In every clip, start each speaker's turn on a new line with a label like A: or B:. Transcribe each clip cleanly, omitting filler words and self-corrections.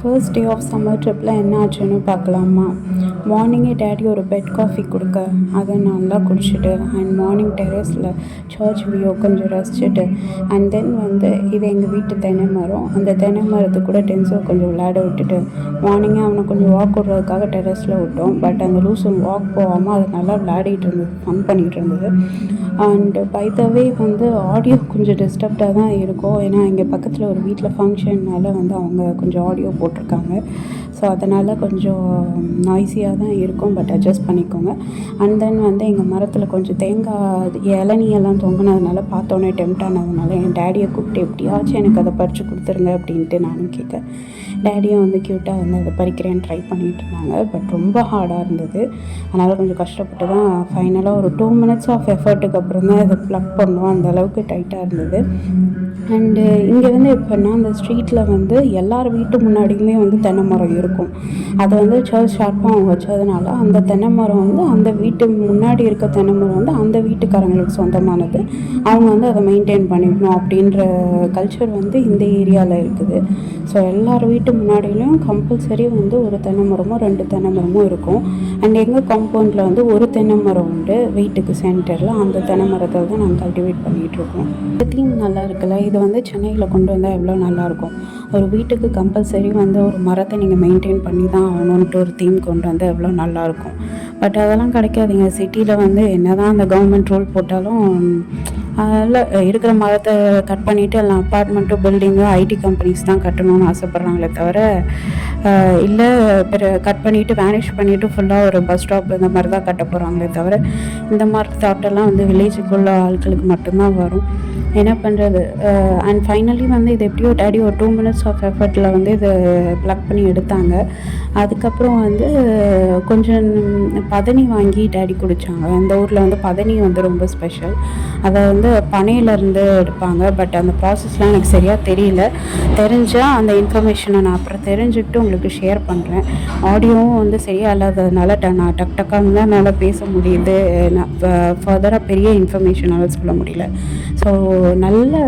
A: First day of summer ட்ரிப்பில் என்ன ஆச்சுன்னு பார்க்கலாமா. மார்னிங்கே டேடி ஒரு பெட் காஃபி கொடுக்க அதை நல்லா குடிச்சிட்டு அண்ட் மார்னிங் டெரஸில் சர்ச் வியூ கொஞ்சம் ரசிச்சுட்டு அண்ட் தென் இது எங்கள் வீட்டு தென்னை மரம், அந்த தென்னை மரத்துக்கு கூட டென்ஸோ கொஞ்சம் விளையாட விட்டுட்டு மார்னிங்கே அவனை கொஞ்சம் வாக் விட்றதுக்காக டெரஸில் விட்டோம். பட் அந்த லூஸு வாக் போகாமல் அது நல்லா விளையாடிட்டு இருந்தது, ஃபன் பண்ணிகிட்டு இருந்தது. And by the way audio கொஞ்சம் டிஸ்டர்ப்டாக தான் இருக்கும். ஏன்னா இங்கே பக்கத்தில் ஒரு வீட்டில் ஃபங்க்ஷன்னால அவங்க கொஞ்சம் ஆடியோ போட்டிருக்காங்க. ஸோ அதனால் கொஞ்சம் நாய்ஸியாக தான் இருக்கும். பட் அட்ஜஸ்ட் பண்ணிக்கோங்க. அண்ட் தென் எங்கள் மரத்தில் கொஞ்சம் தேங்காய் இளநியெல்லாம் தொங்கினதுனால பார்த்தோன்னே டெம்ட் ஆனதுனால என் டேடியை கூப்பிட்டு எப்படியாச்சும் எனக்கு அதை பறித்து கொடுத்துருங்க அப்படின்ட்டு நானும் கேட்டேன். டேடியும் க்யூட்டாக அதை பறிக்கிறேன்னு ட்ரை பண்ணிகிட்டு இருந்தாங்க. பட் ரொம்ப ஹார்டாக இருந்தது. அதனால் கொஞ்சம் கஷ்டப்பட்டு தான் ஃபைனலாக ஒரு 2 minutes ஆஃப் எஃபர்ட்டுக்கு அப்புறம் தான் அதை ப்ளக் பண்ணோம். அந்தளவுக்கு டைட்டாக இருந்தது. அண்டு இங்கே எப்படின்னா அந்த ஸ்ட்ரீட்டில் எல்லார் வீட்டு முன்னாடியுமே தென்னை மரம் இருக்கும். அது சர்ச் ஷார்ப்பாக அவங்க வச்சதுனால அந்த தென்னை மரம் அந்த வீட்டு முன்னாடி இருக்க தென்னை மரம் அந்த வீட்டுக்காரங்களுக்கு சொந்தமானது. அவங்க அதை மெயின்டைன் பண்ணிக்கணும் அப்படின்ற கல்ச்சர் இந்த ஏரியாவில் இருக்குது. ஸோ எல்லார் வீட்டு முன்னாடியிலையும் கம்பல்சரி ஒரு தென்னை மரமோ 2 தென்னை மரமும் இருக்கும். அண்ட் எங்கள் காம்பவுண்டில் ஒரு தென்னை மரம் உண்டு வீட்டுக்கு சென்டரில். அந்த தென்னை மரத்தில் தான் நாங்கள் கல்டிவேட் பண்ணிகிட்ருக்கோம். இந்த தீம் நல்லா இருக்குல்ல. இது சென்னையில் கொண்டு வந்தால் எவ்வளோ நல்லாயிருக்கும். ஒரு வீட்டுக்கு கம்பல்சரி ஒரு மரத்தை நீங்கள் மெயின்டைன் பண்ணி தான் ஆகணுன்ட்டு ஒரு தீம் கொண்டு வந்தால் எவ்வளோ நல்லாயிருக்கும். பட் அதெல்லாம் கிடைக்காதுங்க. சிட்டியில் என்ன தான் அந்த கவர்மெண்ட் ரூல் போட்டாலும் அதில் இருக்கிற மரத்தை கட் பண்ணிவிட்டு எல்லாம் அப்பார்ட்மெண்ட்டு பில்டிங்கு ஐடி கம்பெனிஸ் தான் கட்டணும்னு ஆசைப்பட்றாங்களே தவிர இல்லை கட் பண்ணிவிட்டு வேனிஷ் பண்ணிவிட்டு ஃபுல்லாக ஒரு பஸ் ஸ்டாப் இந்த மாதிரி தான் கட்ட போகிறாங்களே தவிர இந்த மாதிரி தாட்டெல்லாம் வில்லேஜுக்குள்ள ஆட்களுக்கு மட்டும்தான் வரும். என்ன பண்ணுறது. அண்ட் ஃபைனலி இது எப்படியோ டேடி ஒரு 2 minutes ஆஃப் எஃபர்ட்டில் இதை ப்ளக் பண்ணி எடுத்தாங்க. அதுக்கப்புறம் கொஞ்சம் பதனி வாங்கி டேடி குடித்தாங்க. இந்த ஊரில் பதனி ரொம்ப ஸ்பெஷல். அதை பனையிலேருந்து எடுப்பாங்க. பட் அந்த ப்ராசஸ்லாம் எனக்கு சரியாக தெரியல. தெரிஞ்சால் அந்த இன்ஃபர்மேஷனை நான் அப்புறம் தெரிஞ்சுக்கிட்டு உங்களுக்கு ஷேர் பண்ணுறேன். ஆடியோவும் சரியாக இல்லாததுனால நான் டக்கான்னு தான் என்னால் பேச முடியுது. நான் ஃபர்தராக பெரிய இன்ஃபர்மேஷனால் சொல்ல முடியல. ஸோ நல்ல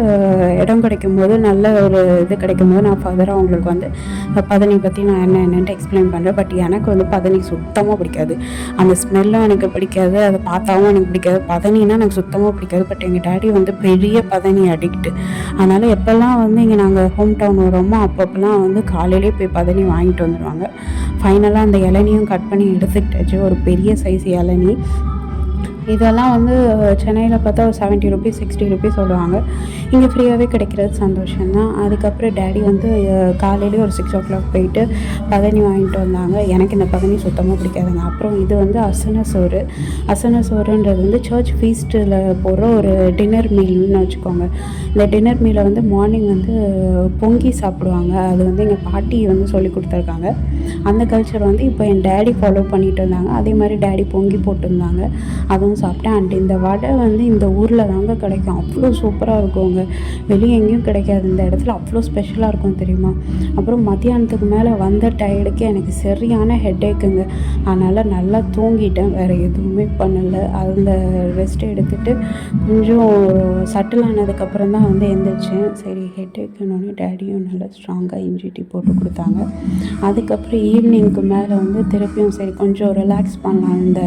A: இடம் கிடைக்கும்போது நல்ல ஒரு இது கிடைக்கும்போது நான் ஃபர்தராக உங்களுக்கு பதனி பற்றி நான் என்னென்ட்டு எக்ஸ்பிளைன் பண்ணுறேன். பட் எனக்கு பதனி சுத்தமாக பிடிக்காது. அந்த ஸ்மெல்லும் எனக்கு பிடிக்காது, அதை பார்த்தாவும் எனக்கு பிடிக்காது. பதனின்னா எனக்கு சுத்தமாக பிடிக்காது. பட் எங்கள் டேடி பெரிய பதனி அடிக்ட்டு. அதனால் எப்போல்லாம் இங்கே நாங்கள் ஹோம் டவுன் வரோமோ அப்பப்போலாம் காலையிலே போய் பதனி வாங்கிட்டு வந்துடுவாங்க. ஃபைனலாக அந்த இளநியும் கட் பண்ணி எடுத்துக்கிட்டாச்சு. ஒரு பெரிய சைஸ் இளநி. இதெல்லாம் சென்னையில் பார்த்தா ஒரு 70 rupees 60 rupees சொல்லுவாங்க. இங்கே ஃப்ரீயாகவே கிடைக்கிறது சந்தோஷம்தான். அதுக்கப்புறம் டேடி காலையிலே ஒரு 6 o'clock போயிட்டு பதனி வாங்கிட்டு வந்தாங்க. எனக்கு இந்த பதனி சுத்தமாக பிடிக்காதுங்க. அப்புறம் இது அசன சோறு. அசன சோறுன்றது சர்ச் ஃபீஸ்ட்டில் போடுற ஒரு டின்னர் மீல்னு வச்சுக்கோங்க. இந்த டின்னர் மீலை மார்னிங் பொங்கி சாப்பிடுவாங்க. அது எங்கள் பாட்டி சொல்லி கொடுத்துருக்காங்க. அந்த கல்ச்சர் இப்போ என் டேடி ஃபாலோ பண்ணிட்டு இருந்தாங்க. அதே மாதிரி டேடி பொங்கி போட்டிருந்தாங்க. அதுவும் சாப்பிட்டேன். அண்ட் இந்த வடை இந்த ஊரில் தாங்க கிடைக்கும். அவ்வளோ சூப்பராக இருக்குங்க. வெளியே எங்கேயும் கிடைக்காது. இந்த இடத்துல அவ்வளோ ஸ்பெஷலாக இருக்கும் தெரியுமா. அப்புறம் மத்தியானத்துக்கு மேலே வந்த டயர்டுக்கு எனக்கு சரியான ஹெட்டேக்குங்க. அதனால் நல்லா தூங்கிட்டேன். வேறு எதுவுமே பண்ணலை. அந்த ரெஸ்ட் எடுத்துகிட்டு கொஞ்சம் சட்டில் ஆனதுக்கப்புறம் தான் எந்திரிச்சேன். சரி ஹெட்டேக்குன்னு டேடியும் நல்லா ஸ்ட்ராங்காக இஞ்சி டீ போட்டு கொடுத்தாங்க. அதுக்கப்புறம் ஈவினிங்க்கு மேலே திருப்பியும் சரி கொஞ்சம் ரிலாக்ஸ் பண்ணலாம். இந்த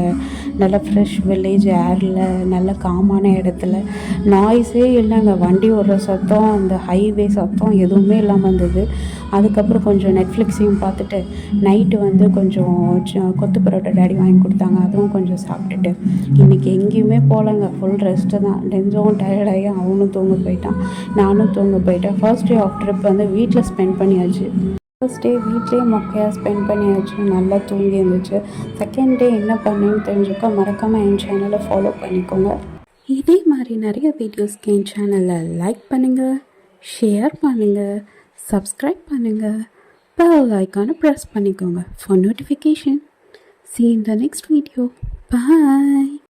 A: நல்லா ஃப்ரெஷ் வில்லேஜ் ஏரில் நல்ல காமான இடத்துல நாய்ஸே இல்லைங்க. வண்டி ஓடுற சத்தம், அந்த ஹைவே சத்தம் எதுவுமே இல்லாமல் இருந்தது. அதுக்கப்புறம் கொஞ்சம் நெட்ஃப்ளிக்ஸையும் பார்த்துட்டு நைட்டு கொஞ்சம் கொத்து பரோட்டா டேடி வாங்கி கொடுத்தாங்க. அதுவும் கொஞ்சம் சாப்பிட்டுட்டு இன்றைக்கி எங்கேயுமே போகலங்க. ஃபுல் ரெஸ்ட்டு தான். டென்ஸும் டயர்டாகி அவனும் தூங்க போயிட்டான், நானும் தூங்க போயிட்டேன். ஃபர்ஸ்ட் டே ஆஃப் ட்ரிப் வீட்டில் ஸ்பெண்ட் பண்ணியாச்சு. ஃபர்ஸ்ட் டே வீட்லேயே மொக்கையாக ஸ்பெண்ட் பண்ணியாச்சு. நல்லா தூங்கி இருந்துச்சு. செகண்ட் டே என்ன பண்ணேன்னு தெரிஞ்சுக்க மறக்காமல் என் சேனலை ஃபாலோ பண்ணிக்கோங்க. இதே மாதிரி நிறைய வீடியோஸ்க்கு என் சேனலை லைக் பண்ணுங்கள், ஷேர் பண்ணுங்கள், சப்ஸ்கிரைப் பண்ணுங்கள், பெல் ஐக்கானை ப்ரெஸ் பண்ணிக்கோங்க for notification. See you in the next video. Bye.